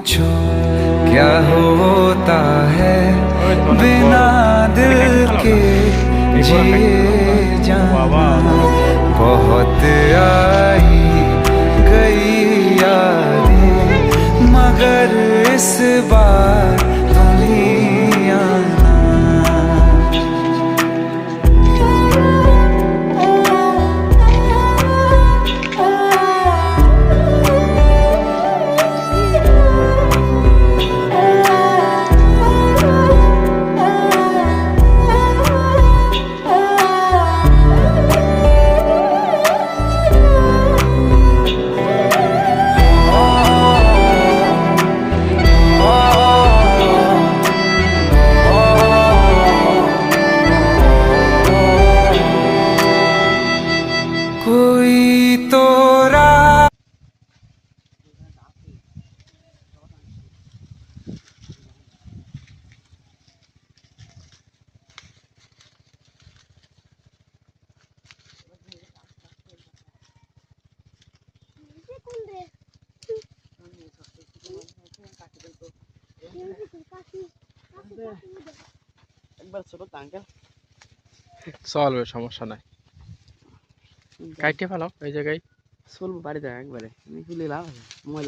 पूछो क्या होता है बिना दिल के जिए जाना। बहुत आई गई यादें मगर इस बार तुम ही आना। कोई तो একবার ছোট আঙ্কেল চলবে, সমস্যা নাই। কাইটে ফেলাও এই জায়গায়। চলবো বাড়ি যায় একবারে, আমি খুলে লাভ আছে ময়লা